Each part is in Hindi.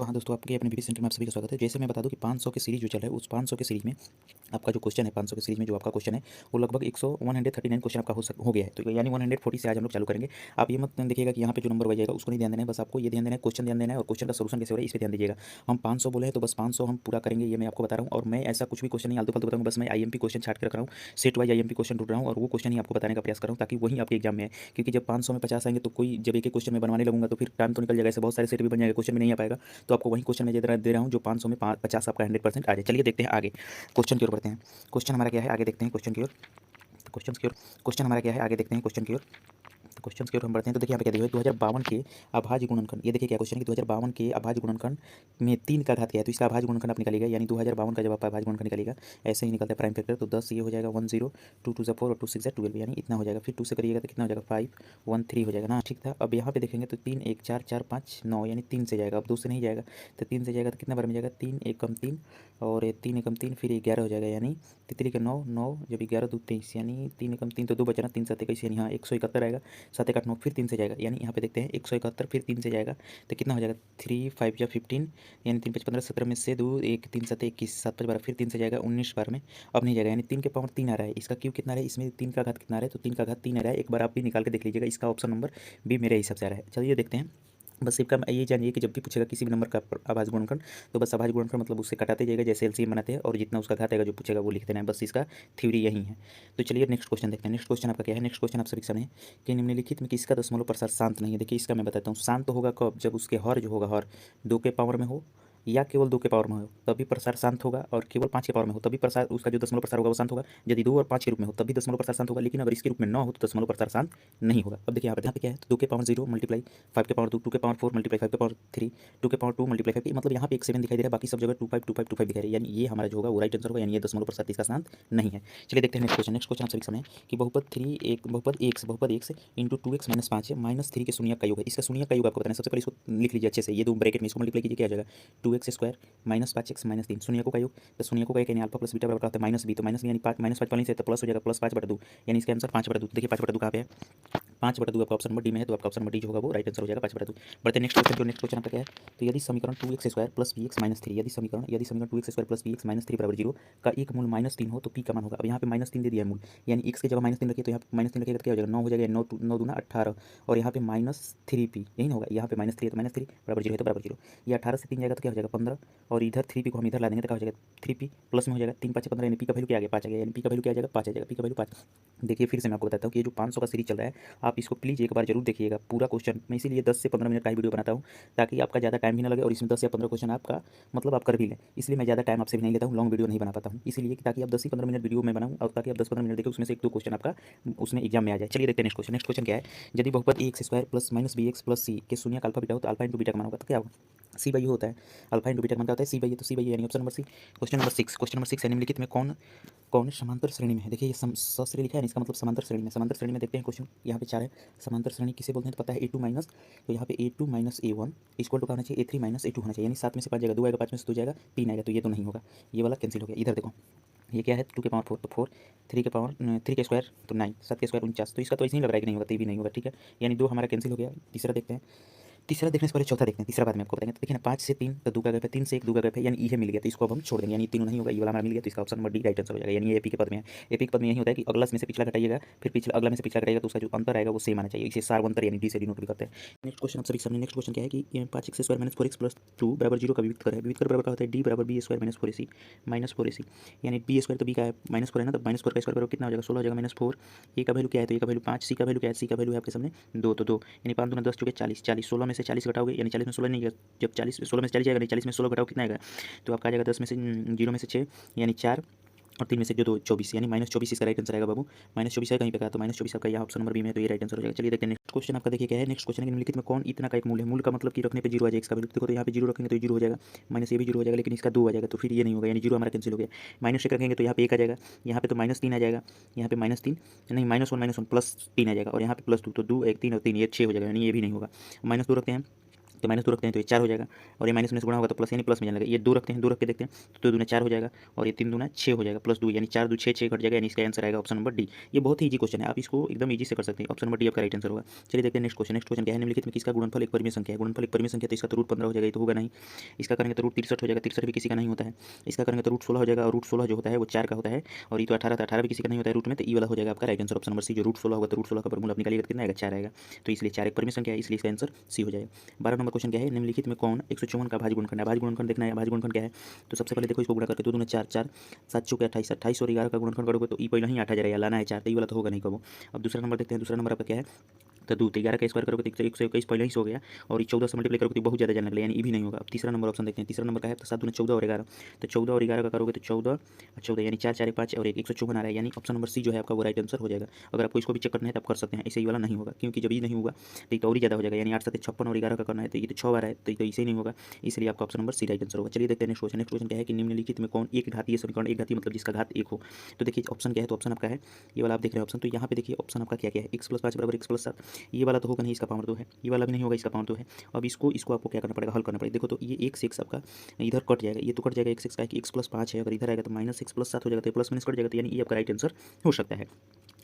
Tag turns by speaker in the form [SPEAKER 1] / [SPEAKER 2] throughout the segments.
[SPEAKER 1] तो हाँ दोस्तों, आपके अपने बीपी सेंटर में आप सभी का स्वागत है। जैसे मैं बता दूं कि 500 की सीरीज जो चल रहा है, उस 500 की सीरीज में आपका जो क्वेश्चन है, 500 की सीरीज में जो आपका क्वेश्चन है वो लगभग 139 क्वेश्चन आपका हो गया है। तो यानी 140 से आज हम लोग चालू करेंगे। आप ये मत देखिएगा कि यहाँ पे जो नंबर बजाएगा उसको नहीं ध्यान देना है, बस आपको ये ध्यान देना है, क्वेश्चन ध्यान देना है और क्वेश्चन का सोल्यूशन कैसे हो रहा है इस पर ध्यान दीजिएगा। हम 500 बोले हैं तो बस 500 हम पूरा करेंगे, ये मैं आपको बता रहा हूँ। और मैं ऐसा कुछ भी क्वेश्चन नहीं आलतू फालतू बताऊँगा, बस मैं आईएमपी क्वेश्चन छाट के रख रहा हूँ, सेट वाइज आईएमपी क्वेश्चन ढूंढ रहा हूँ और वो क्वेश्चन ही आपको बताने का प्रयास कर रहा हूँ ताकि वही आपके एग्जाम में है। क्योंकि जब 500 में 50 आएंगे तो कोई जब एक एक क्वेश्चन में बनवाने लगूंगा तो फिर टाइम तो निकल जाएगा, ऐसे बहुत सारे सेट भी बन जाएगा, क्वेश्चन भी नहीं आ पाएगा। तो आपको वही क्वेश्चन मैं दे रहा हूँ जो 500 में 50 आपका 100% आ जाए। चलिए देखते हैं आगे, क्वेश्चन की ओर बढ़ते हैं। क्वेश्चन हमारा क्या है, आगे देखते हैं क्वेश्चन की ओर। क्वेश्चन हमारा क्या है, आगे देखते हैं क्वेश्चन की ओर। तो क्वेश्चन की ओर हम बढ़ते हैं। तो देखिए यहाँ पे क्या दिया है, 2052 के अभाज्य गुणनखंड। ये देखिए क्या क्वेश्चन है कि 2052 के अभाज्य गुणनखंड में 3 का घात क्या है, तो इसका अभाज्य गुणनखंड आप निकालिएगा। यानी 2052 का जब आप अभाज्य गुणनखंड निकालिएगा ऐसे ही निकलता है प्राइम फैक्टर। तो 10 ये हो जाएगा 10, 2 2 4 और 2 6 12, यानी इतना हो जाएगा। फिर 2 से करिएगा तो कितना हो जाएगा 5 1 3 हो जाएगा ना, ठीक था। अब यहाँ पे देखेंगे तो 3 1 4 4 5 9, यानी 3 से जाएगा। अब 2 से नहीं जाएगा तो 3 से जाएगा तो कितना बार में जाएगा, 3 1 कम 3 और 3 1 कम 3 फिर 11 हो जाएगा। यानी तितली के 9 9 जब 11 2 23, यानी 3 कम 3 तो 2 बचा ना, 3 7 21, यानी हाँ 171 आएगा। 7 1 8 9 फिर 3 से जाएगा, यानी यहाँ पे देखते हैं 171 फिर 3 से जाएगा तो कितना हो जाएगा, 3 5 या 15, यानी 3 5 15 17 में से 2 1 3 7 21 7 5 12 फिर 3 से जाएगा 19 बार में। अब नहीं जाएगा, यानी 3 के पावर 3 आ रहा है। इसका क्यों कितना आ रहा है, इसमें 3 का घात कितना आ रहा है, तो 3 का घात 3 आ रहा है। एक बार आप भी निकाल के देख लीजिएगा, इसका ऑप्शन नंबर बी मेरे हिसाब से आ रहा है। चलिए देखते हैं। बस सिर्फ का ये जानिए कि जब भी पूछेगा किसी भी नंबर का अभाज्य गुणनखंड तो बस अभाज्य गुणनखंड मतलब उससे कटाते जाएगा जैसे एलसीएम बनाते हैं, और जितना उसका घात आएगा जो पूछेगा वो लिख देना है। बस इसका थ्योरी यही है। तो चलिए नेक्स्ट क्वेश्चन देखते हैं। नेक्स्ट क्वेश्चन आपका क्या है, नेक्स्ट क्वेश्चन आप सभी के सामने है कि निम्नलिखित में किसका दशमलव प्रसार शांत नहीं है। देखिए इसका मैं बताता हूँ, शांत होगा कब, जब उसके हर जो होगा हर 2 के पावर में हो या केवल 2 के पावर में हो तभी प्रसार शांत होगा, और केवल 5 के पावर में हो तभी प्रसार उसका जो दशमलव प्रसार होगा वो शांत होगा। यदि 2 और 5 के रूप में हो तभी दशमलव प्रसार शांत होगा, लेकिन अगर इसके रूप में न हो तो दशमलव प्रसार शांत नहीं होगा। अब देखिए यहाँ पे क्या है, तो 2 के पावर 0 मल्टीप्लाई 5 के पावर 2, 2 के पावर 4 मल्टीप्लाई 5 के पावर 3, 2 के पावर 2 मल्टीप्लाई 5, मतलब यहाँ पे एक 7 दिखाई दे रहा है, बाकी सब जगह 2 5 2 5 2 5 दिखाई रही है, यानी ये हमारा जो होगा वो राइट आंसर होगा, यानी ये दशमलव प्रसार इसका शांत नहीं है। चलिए देखते हैं नेक्स्ट क्वेश्चन। नेक्स्ट क्वेश्चन आप सभी के सामने है कि बहुपद x इंटू 2x माइनस 5 है माइनस 3 के शून्य का योग है। इसका शून्य का योग आपको बताना है। सबसे पहले इसको लिख लीजिए अच्छे से, ये दो ब्रैकेट में इसको मल्टीप्लाई कीजिए, क्या आ जाएगा 2x square minus 5x minus 3, शून्य का योग। तो शून्य को यानी अल्फा प्लस बीटा बराबर होता है माइनस बी, तो माइनस बी यानी माइनस 5 वाले से तो प्लस हो जाएगा प्लस 5/2, यानी इसका आंसर 5/2। देखिए 5/2 कहाँ पे है, 5/2 आपका ऑप्शन नंबर डी में है, तो आपका ऑप्शन नंबर डी जो होगा वो राइट आंसर हो जाएगा 5/2। बढ़ते नेक्स्ट क्वेश्चन। जो नेक्स्ट क्वेश्चन आपका क्या है, तो यदि समीकरण 2x square plus bx minus 3, यदि समीकरण 2x square plus bx minus 3 बराबर 0 का एक मूल -3 हो तो p का मान होगा। अब यहाँ पे -3 दे दिया है मूल, यानी x की जगह -3 रखिए, तो यहाँ पे -3 रखिएगा तो क्या हो जाएगा 9 हो जाएगा, 9 9 दूना 18, और यहाँ पे -3p यही ना होगा, यहाँ पे -3 है तो -3 बराबर 0 है तो बराबर 0। ये 18 से 3 जाएगा तो क्या हो जाएगा 15, और इधर 3p को हम इधर ला देंगे तो क्या हो जाएगा 3p प्लस में हो जाएगा 3 5 15, यानी p का वैल्यू क्या आ गया 5 आ गया, यानी p का वैल्यू क्या आ जाएगा 5 आ जाएगा, p का वैल्यू 5। देखिए फिर से मैं आपको बताता हूँ कि ये जो 500 का सीरीज चल रहा है आप इसको प्लीज़ एक बार जरूर देखिएगा पूरा क्वेश्चन। मैं इसीलिए 10 से 15 मिनट का ही वीडियो बनाता हूँ ताकि आपका ज़्यादा टाइम भी ना लगे, और इसमें 10 या 15 क्वेश्चन आपका मतलब आप कर भी लें। इसलिए मैं ज़्यादा टाइम आपसे भी नहीं लेता हूँ, लॉन्ग वीडियो नहीं बना पाता हूँ, इसीलिए कि ताकि आप 10 से 15 मिनट वीडियो में बनाऊँ और ताकि आप 10 15 मिनट देखिए उसमें से 1 2 क्वेश्चन आपका उसमें एग्जाम में आ जाए। चलिए देखते हैं नेक्स्ट क्वेश्चन। नेक्स्ट क्वेश्चन क्या है, यदि बहुपद a x square plus minus b x plus c के शून्य का अल्फा बीटा हो तो अल्फा इंटू बीटा का मान होगा तो क्या होगा, सी बाई होता है, अल्फा इंटू बीटा का मान क्या होता है सी बाई, तो सी बाई यानी option number C. Question number 6 है निम्नलिखित में कौन कौन समांतर श्रेणी में है। देखिए ये सश्रेणी लिखा है, इसका मतलब समांतर श्रेणी में। समांतर श्रेणी में देखते हैं क्वेश्चन, यहाँ पे 4 है। समांतर श्रेणी किसे बोलते हैं तो पता है A2 माइनस, तो यहाँ पे A2 minus A1 equal to होना चाहिए A3 माइनस A2 होना चाहिए, यानी 7 में से 5 जाएगा 2 आएगा, 5 में से 2 जाएगा 3 आएगा, तो ये तो नहीं होगा, ये वाला कैंसिल हो गया। इधर देखो ये क्या है 2 के पावर 4 तो 4, 3 के पावर 3 के स्क्वायर तो 9, 7 के स्क्वायर 49, तो इसका तो ऐसे ही लग रहा है कि नहीं होगा, तो ये भी नहीं होगा, ठीक है, यानी 2 हमारा कैंसिल हो गया। तीसरा देखते हैं, तीसरा देखने से पहले चौथा देखते हैं, तीसरा बाद में आपको बताएंगे। तो देखिए ना 5 से 3 तो 2 का गैप है, 3 से 1 2 का गैप है, यानी ये मिल गया, तो इसको अब हम छोड़ देंगे, यानी तीनों नहीं होगा, ये वाला हमारा मिल गया, तो इसका option number D right answer हो जाएगा। यानी ये एपी के पद में है। एपी के पद में यही होता है कि अगला में से पिछला घटाइएगा, फिर पिछला अगला में से पिछला घटाइएगा तो उसका जो अंतर आएगा वो सेम आना चाहिए, इसे सार अंतर यानी डी से डिनोट भी करते हैं। नेक्स्ट क्वेश्चन आप सभी सामने, नेक्स्ट क्वेश्चन क्या है कि 5x square minus 4x plus 2 बराबर 0 का विविध कर है। विविध कर बराबर क्या होता है, डी बराबर B square minus 4ac minus 4ac, यानी बी स्क्वायर तो बी का है माइनस 4 है ना, तो माइनस 4 का स्क्वायर बराबर कितना हो जाएगा 16 हो जाएगा माइनस 4। ए का वैल्यू क्या है, तो ए का वैल्यू 5, सी का वैल्यू क्या है, सी का वैल्यू है आपके सामने 2, तो 2 यानी 5 दूना 10 चुके 40, 40 16 में से 40 घटाओगे यानी 40 में 16 नहीं, जब 40 16 में से 40 जाएगा नहीं, 40 में 16 घटाओ कितना आएगा, तो आपका आ जाएगा 10 में से 0 में से 6 यानी 4, और 3 में से जो 2 24, यानी -24 इसका राइट आंसर आएगा बाबू। -24 है कहीं पे कहा, तो -24 आपका यहाँ ऑप्शन नंबर बी में, तो ये राइट आंसर हो जाएगा। चलिए देखते हैं नेक्स्ट क्वेश्चन आपका देखिए क्या है। नेक्स्ट क्वेश्चन है निम्नलिखित में कौन इतना का एक मूल है। मूल का मतलब कि रखने पे 0 आ जाएगा, इसका वैल्यू देखो तो यहाँ पे 0 रखेंगे तो 0 हो जाएगा, माइनस ये भी 0 हो जाएगा, लेकिन इसका 2 आ जाएगा तो फिर ये नहीं होगा, यानी 0 हमारा कैंसिल हो गया। -1 रखेंगे तो यहाँ पे 1 आ जाएगा, यहाँ पे तो -3 आ जाएगा, यहाँ पे -3 नहीं -1 प्लस 3 आ जाएगा, और यहाँ पे +2 तो 2 1 3 और 3 ये 6 हो जाएगा, यानी ये भी नहीं होगा। -2 रखते हैं तो माइनस 2 रखते हैं तो ये 4 हो जाएगा, और ये माइनस में से गुणा होगा तो प्लस यानी प्लस में जाने लगा। ये 2 रखते हैं, 2 रख के देखते हैं तो 2 दूना 4 हो जाएगा, और ये 3 दूना 6 हो जाएगा, प्लस 2 यानी 4 2 6 6 घट जाएगा, यानी इसका आंसर आएगा ऑप्शन नंबर डी। ये बहुत ही ईजी क्वेश्चन है, आप इसको एकदम ईजी से कर सकते हैं। ऑप्शन नंबर डी आपका राइट आंसर होगा। चलिए देखते हैं नेक्स्ट क्वेश्चन। नेक्स्ट क्वेश्चन क्या है, निम्नलिखित में किसका गुणनफल एक परिमेय संख्या है। गुणनफल एक परिमेय संख्या तो इसका तो रूट 15 हो जाएगा, ये तो होगा नहीं। इसका करेंगे तो रूट 63 हो जाएगा, 63 भी किसी का नहीं होता है। इसका करेंगे तो रूट 16 हो जाएगा, और रूट 16 जो होता है वो 4 का होता है, और ये तो 18 था, 18 भी किसी का नहीं होता है रूट में, तो ई वाला हो जाएगा आपका right answer option number C. जो रूट 16 होगा तो रूट 16 का फॉर्मूला आप निकालिएगा कितना आएगा, 4 आएगा, तो इसलिए 4 एक परिमेय संख्या है, इसलिए इसका आंसर सी हो जाएगा। 12 नंबर क्वेश्चन क्या है, निम्नलिखित में कौन 154 का भाज्य गुणनखंड है। भाज्य गुणनखंड देखना है, भाज्य गुणनखंड क्या है, तो सबसे पहले देखो इसको गुणा करके 2 दूना 4 4 7 चौके 28 28 और 11 का गुणनखंड करोगे तो ई पहले ही 8 आ जाएगा, लाना है 4, तो ई वाला तो होगा नहीं कबो। अब दूसरा नंबर देखते हैं, दूसरा नंबर आपका क्या है, तो 2 11 का स्क्वायर करोगे तो 121 पहले ही हो गया, और ये 14 से मल्टीप्लाई करोगे तो बहुत ज़्यादा जाने लगे, यानी ई भी नहीं होगा। अब तीसरा नंबर ऑप्शन देखते हैं, तीसरा नंबर का है तो 7 दूना 14 और 11, तो 14 और 11 का करोगे तो 14 14 यानी 4 4 5 और 154 आ रहा है, यानी ऑप्शन नंबर सी जो है आपका वो राइट आंसर हो जाएगा। अगर आपको इसको भी चेक करना है तो आप कर सकते हैं, ऐसे ही वाला नहीं होगा, क्योंकि जब ये नहीं होगा तो ये तो और ही ज़्यादा हो जाएगा, यानी 8 7 56 और 11 का करना है तो ये तो 6 आ रहा है, तो इसे ही नहीं होगा, इसलिए आपका option number C right answer होगा। चलिए देखते हैं नेक्स्ट क्वेश्चन। नेक्स्ट क्वेश्चन क्या है कि निम्नलिखित में कौन एक घातीय समीकरण, एक घातीय मतलब जिसका घात 1 हो। तो देखिए ऑप्शन क्या है, तो ऑप्शन आपका है ये वाला, आप देख रहे हैं ऑप्शन, तो यहाँ पे देखिए ऑप्शन आपका क्या क्या है, x + 5 = x + 7, ये वाला तो होगा नहीं, इसका पावर 2 है, ये वाला भी नहीं होगा, इसका पावर 2 है। अब इसको आपको क्या करना पड़ेगा, हल करना पड़ेगा। देखो तो ये एक से x आपका इधर कट जाएगा, ये तो कट जाएगा x का कि x + 5 है, अगर इधर आएगा तो -x + 7 हो जाएगा, तो प्लस माइनस कट जाएगा, तो यानी ये आपका राइट आंसर हो सकता है।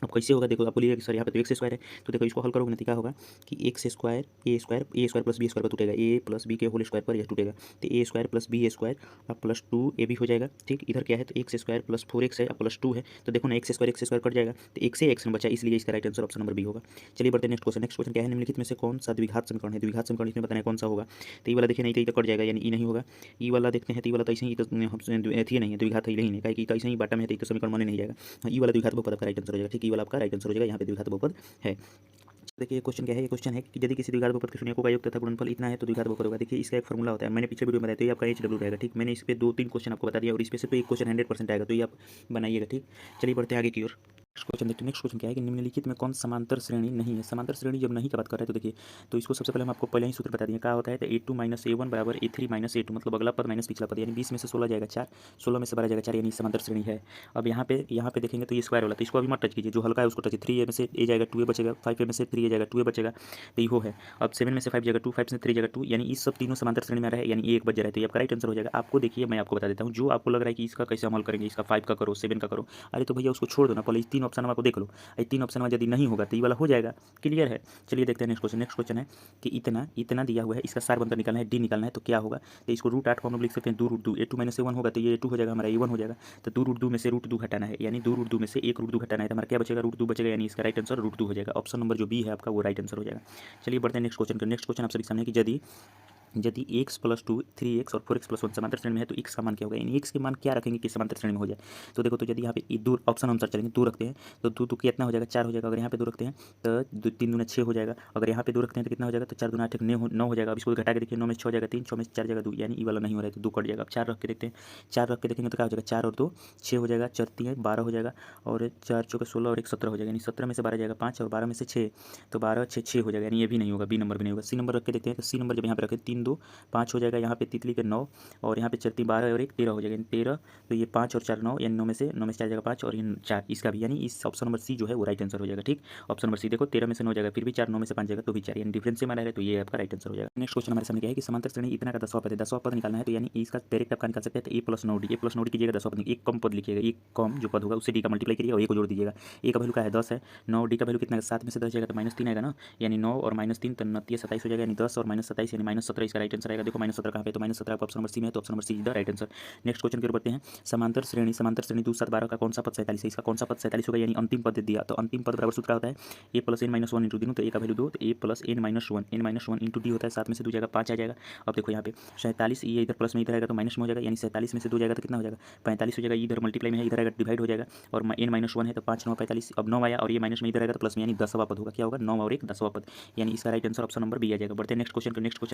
[SPEAKER 1] अब कैसे होगा, देखो आप बोलिएगा कि सर यहाँ पे तो x स्क्वायर है, तो देखो इसको हल करोगे ना तो क्या होगा कि x square a square + b square पर टूटेगा, a + b के होल स्क्वायर पर यह टूटेगा, तो a स्क्वायर + b स्क्वायर और +2ab हो जाएगा। ठीक, इधर क्या है तो x स्क्वायर + 4x है और +2 है, तो देखो ना x स्क्वायर कट जाएगा, तो x से x न बचा, इसलिए इसका right answer option number B होगा। चलिए बढ़ते हैं नेक्स्ट क्वेश्चन। नेक्स्ट क्वेश्चन क्या है, निम्नलिखित में से कौन सा द्विघात समीकरण है। द्विघात समीकरण इसमें बताना है कौन सा होगा, तो ये वाला देखिए नहीं तो ये तो कट जाएगा, यानी ई नहीं होगा। ई वाला देखते हैं, तो ये वाला तो ऐसे ही तो अथी नहीं है, द्विघात है ही नहीं, कहीं तो ऐसे ही बाटा में है, तो समीकरण माने नहीं जाएगा। हाँ, ई वाला द्विघात बहुपद आपका राइट आंसर हो जाएगा। ठीक, ई वाला आपका राइट आंसर हो जाएगा, यहाँ पे द्विघात बहुपद है। देखिए ये क्वेश्चन क्या है, ये क्वेश्चन है कि यदि किसी द्विघात बहुपद के शून्यों का योग तथा गुणनफल इतना है तो द्विघात बहुपद होगा। देखिए इसका एक फॉर्मूला होता है, मैंने पिछले वीडियो में बताया, तो ये आपका HW रहेगा। ठीक, मैंने इस पे 2-3 क्वेश्चन आपको बता दिया, और इस पे से तो एक क्वेश्चन 100% आएगा, तो ये आप बनाइएगा। ठीक, चलिए बढ़ते हैं आगे की ओर। नेक्स्ट क्वेश्चन देखते हैं। नेक्स्ट क्वेश्चन क्या है कि निम्नलिखित में कौन समांतर श्रेणी नहीं है। समांतर श्रेणी जब नहीं की बात कर रहे हैं तो देखिए, तो इसको सबसे पहले हम आपको पहले ही सूत्र बता दिए क्या होता है, तो a2 - a1 = a3 - a2, मतलब अगला पद माइनस पिछला पद, यानी 20 में से 16 जाएगा 4, 16 में से 12 जाएगा 4, यानी समांतर श्रेणी है। अब यहाँ पे देखेंगे तो ये स्क्वायर वाला, तो इसको अभी मत टच कीजिए, जो हल्का है उसको टच, 3a में से a जाएगा 2a बचेगा, 5a में से 3a जाएगा 2a बचेगा, तो ये है। अब 7 में से 5 जाएगा 2, 5 में से 3 जाएगा 2, यानी इस सब तीनों समांतर श्रेणी में आ रहा है, यानी एक बच जा रहा है, तो ये आपका राइट आंसर हो जाएगा। आपको देखिए मैं आपको बता देता हूँ, जो आपको लग रहा है कि इसका कैसे अमल करेंगे, इसका 5 का करो, 7 का करो, अरे तो भैया उसको छोड़ दो ना, पहले 3 ऑप्शन हम आपको देख लो, ये 3 ऑप्शन में यदि नहीं होगा तो ये वाला हो जाएगा, क्लियर है। चलिए देखते हैं नेक्स्ट क्वेश्चन। नेक्स्ट क्वेश्चन है कि इतना दिया हुआ है, इसका सार बनकर निकालना है, डी निकालना है, तो क्या होगा, तो इसको √8 फॉर्म में लिख सकते हैं, 2√2, a2 - a1 होगा तो ये a2 हो जाएगा, हमारा a1 हो जाएगा, तो 2√2 में से √2 घटाना है, यानी 2√2 में से 1 √2 घटाना है, तो हमारा क्या बचेगा, √2 बचेगा, यानी इसका राइट आंसर √2 हो जाएगा। ऑप्शन नंबर जो बी है आपका वो राइट आंसर हो जाएगा। चलिए बढ़ते हैं नेक्स्ट क्वेश्चन। नेक्स्ट क्वेश्चन आप सभी सामने कि यदि x + 2 3x और 4x + 1 समांतर श्रेणी में है तो x का मान क्या होगा, यानी x के मान क्या रखेंगे कि समांतर श्रेणी में हो जाए। तो देखो, तो यदि यहाँ पे दूर ऑप्शन अनुसार चलेंगे, 2 रखते हैं तो 2 कितना हो जाएगा, 4 हो जाएगा। अगर यहाँ पे 2 रखते हैं तो 3 दूना 6 हो जाएगा। अगर यहाँ पे 2 रखते हैं तो कितना हो जाएगा, तो 4 दूना 8 9 हो जाएगा। अब इसको घटा के देखिए, 9 में से 6 हो जाएगा 3, 6 में से 4 जाएगा 2, यानी ई वाला नहीं हो रहा है, तो 2 कट जाएगा। अब 4 रख के देखते हैं, 4 रख के देखेंगे तो क्या हो जाएगा, 4 और 2 6 हो जाएगा, 4 3 12 हो जाएगा, और 4 चौके 16 और 1 17 हो जाएगा, यानी 17 में से 12 जाएगा 5, और 12 में से 6 तो 12 6 6 हो जाएगा, यानी ये भी नहीं होगा, बी नंबर भी नहीं होगा। सी नंबर रख के देखते हैं, तो सी नंबर जब यहाँ पे रखें 3 2 5 हो जाएगा, यहाँ पे तितली के 9, और यहाँ पे 4 3 12 और 1 13 हो जाएगा, 13, तो ये 5 और 4 9, यानी 9 में से 4 जाएगा 5, और ये 4 इसका भी, यानी इस ऑप्शन नंबर सी जो है वो राइट आंसर हो जाएगा। ठीक, ऑप्शन नंबर सी देखो, 13 में से 9 जाएगा फिर भी 4, 9 में से 5 जाएगा तो भी 4, यानी डिफरेंस से माना है, तो ये आपका राइट आंसर हो जाएगा। नेक्स्ट क्वेश्चन हमारे सामने क्या है कि समांतर श्रेणी इतना का 10वां पद है, 10वां पद निकालना है, तो यानी इसका डायरेक्ट आप निकाल सकते हैं, तो a + 9d, a + 9d कीजिएगा, 10वां पद एक कम पद लिखिएगा, एक कम जो पद होगा उससे d का मल्टीप्लाई करिएगा और a को जोड़ दीजिएगा। a का वैल्यू क्या है 10 है, 9d का वैल्यू कितना है 7 में से 10 जाएगा तो -3 आएगा ना, यानी 9 और -3 तो 29 27 हो जाएगा, यानी 10 और -27 यानी -17 इसका राइट आंसर आएगा। देखो -17 कहाँ पे, तो -17 ऑप्शन नंबर सी में है, तो option number C is the right answer. Next question की ओर बढ़ते हैं। समांतर श्रेणी 2 7 12 का कौन सा पद 47 है, इसका कौन सा पद 47 होगा, यानी अंतिम पद दिया, तो अंतिम पद बराबर सूत्र क्या होता है, a + n - 1 इंटू दी, तो a का वैल्यू 2, तो a + n - 1 इंटू डी होता है, 7 में से 2 जाएगा 5 आ जाएगा। अब देखो यहाँ पे 47, ये इधर प्लस में इधर आएगा तो माइनस में हो जाएगा, यानी 47 में से 2 जाएगा तो कितना हो जाएगा 45 हो जाएगा, इधर मल्टीप्लाई में है, इधर आएगा डिवाइड हो जाएगा, और n - 1 है तो 5 9 45, अब 9 आया, और ये माइनस में इधर आएगा तो प्लस में, यानी 10वां पद होगा, क्या होगा 9 और 1 10वां पद, यानी इसका right answer option number B आ जाएगा। बढ़ते हैं नेक्स्ट क्वेश्चन। Next question